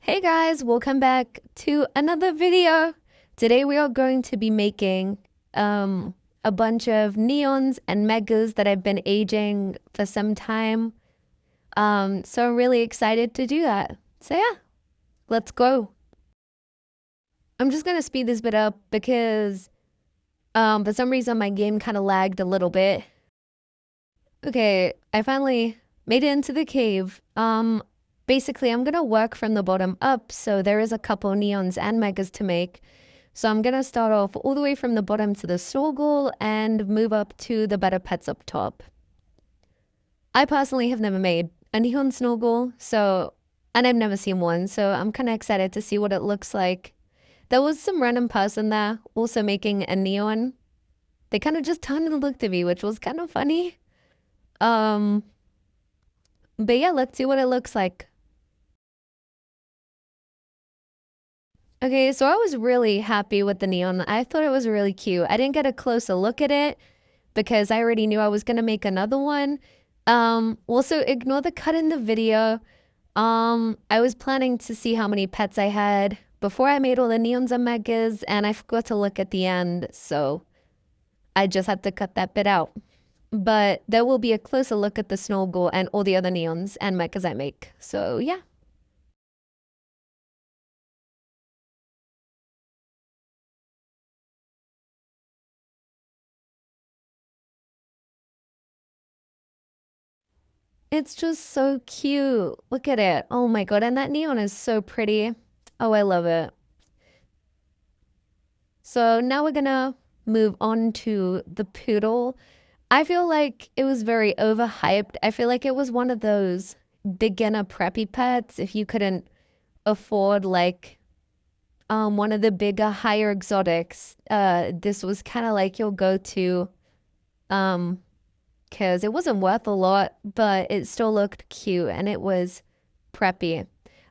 Hey guys, welcome back to another video. Today we are going to be making a bunch of neons and megas that I've been aging for some time. So I'm really excited to do that. So yeah, let's go. I'm just gonna speed this bit up because for some reason my game kind of lagged a little bit. Okay, I finally made it into the cave. Basically I'm gonna work from the bottom up, so there is a couple neons and megas to make. So I'm gonna start off all the way from the bottom to the Snorgle and move up to the better pets up top. I personally have never made a neon Snorgle, and I've never seen one, so I'm kind of excited to see what it looks like. There was some random person there also making a neon. They kind of just turned and looked at me, which was kind of funny. Um, but yeah, let's see what it looks like. Okay, so I was really happy with the neon. I thought it was really cute. I didn't get a closer look at it because I already knew I was gonna make another one. Also ignore the cut in the video. I was planning to see how many pets I had before I made all the neons and megas, and I forgot to look at the end, so I just had to cut that bit out. But there will be a closer look at the Snorgle and all the other neons and megas I make. So yeah. It's just so cute. Look at it. Oh my god, and that neon is so pretty. Oh, I love it. So now we're gonna move on to the poodle. I feel like it was very overhyped. I feel like it was one of those beginner preppy pets if you couldn't afford like one of the bigger higher exotics. This was kind of like your go-to um because it wasn't worth a lot, but it still looked cute and it was preppy.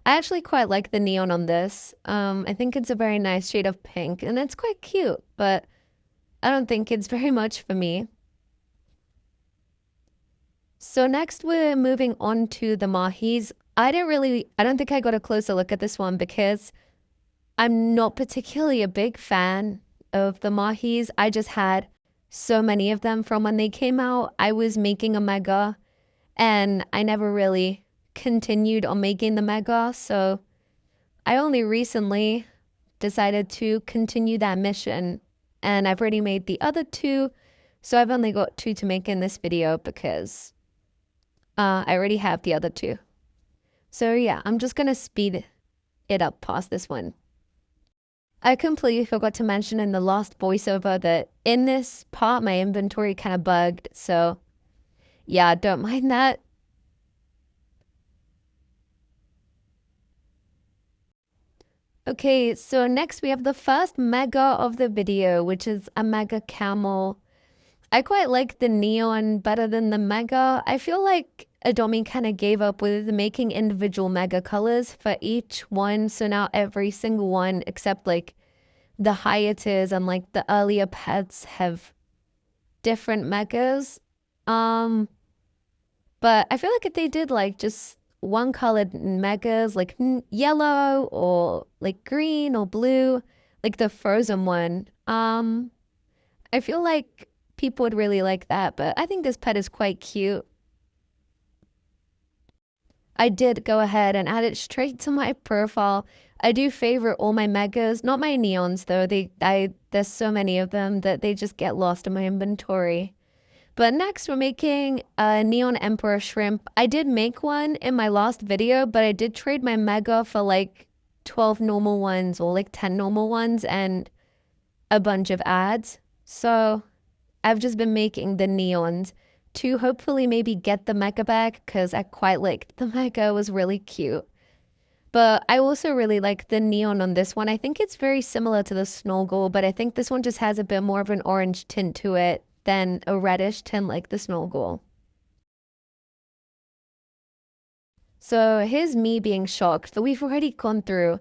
I actually quite like the neon on this. I think it's a very nice shade of pink and it's quite cute, but I don't think it's very much for me. So next we're moving on to the Mahis. I don't think I got a closer look at this one because I'm not particularly a big fan of the Mahis. I just had so many of them from when they came out. I was making a mega and I never really continued on making the mega. So I only recently decided to continue that mission and I've already made the other two. So I've only got two to make in this video because I already have the other two. So yeah, I'm just gonna speed it up past this one. I completely forgot to mention in the last voiceover that in this part my inventory kind of bugged, so yeah, don't mind that. Okay, so next we have the first mega of the video, which is a mega camel. I quite like the neon better than the mega. I feel like Adomi kind of gave up with making individual mega colors for each one, so now every single one except like the Hyattes and like the earlier pets have different megas. Um, but I feel like if they did like just one colored megas, like yellow or like green or blue, like the frozen one, I feel like people would really like that. But I think this pet is quite cute. I did go ahead and add it straight to my profile. I do favorite all my megas, not my neons though. There's so many of them that they just get lost in my inventory. But next we're making a Neon Emperor Shrimp. I did make one in my last video, but I did trade my mega for like 12 normal ones or like 10 normal ones and a bunch of ads. So I've just been making the neons to hopefully maybe get the mega back because I quite liked the mega. It was really cute. But I also really like the neon on this one. I think it's very similar to the Snorgle, but I think this one just has a bit more of an orange tint to it than a reddish tint like the Snorgle. So here's me being shocked that we've already gone through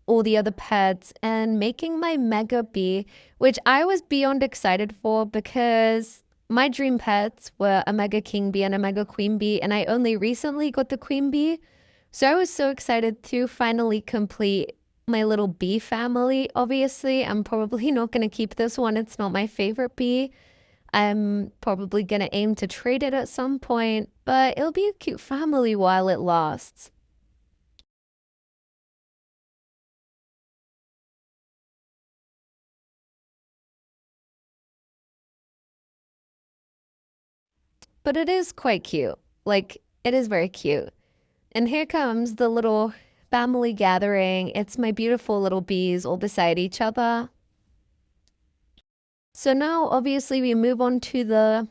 all the other pets and making my Mega Bee, which I was beyond excited for because my dream pets were a Mega King Bee and a Mega Queen Bee, and I only recently got the Queen Bee. So I was so excited to finally complete my little bee family. Obviously, I'm probably not going to keep this one. It's not my favorite bee. I'm probably going to aim to trade it at some point, but it'll be a cute family while it lasts. But it is quite cute. Like, it is very cute. And here comes the little family gathering. It's my beautiful little bees all beside each other. So now, obviously, we move on to the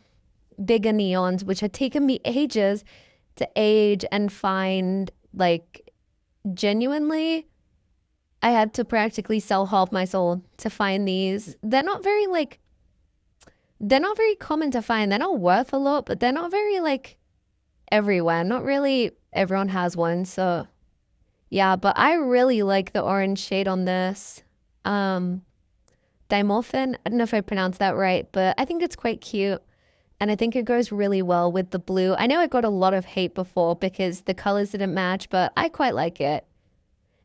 bigger neons, which had taken me ages to age and find. Like, genuinely, I had to practically sell half my soul to find these. They're not very common to find. They're not worth a lot, but they're not very like everywhere. Not really everyone has one. So yeah, but I really like the orange shade on this. Um, Dimorphin. I don't know if I pronounced that right, but I think it's quite cute. And I think it goes really well with the blue. I know I got a lot of hate before because the colors didn't match, but I quite like it.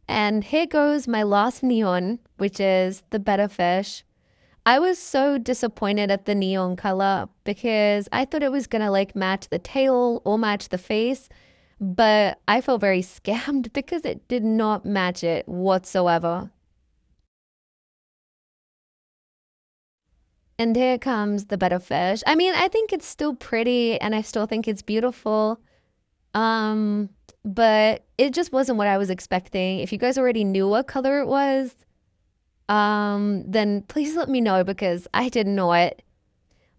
And here goes my last neon, which is the Better Fish. I was so disappointed at the neon color because I thought it was gonna like match the tail or match the face, but I felt very scammed because it did not match it whatsoever. And here comes the Better Fish. I mean, I think it's still pretty and I still think it's beautiful. Um, but it just wasn't what I was expecting. If you guys already knew what color it was, then please let me know because I didn't know it.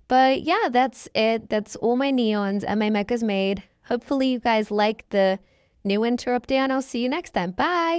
But yeah, that's it. That's all my neons and my mechas made. Hopefully you guys like the new winter update and I'll see you next time. Bye.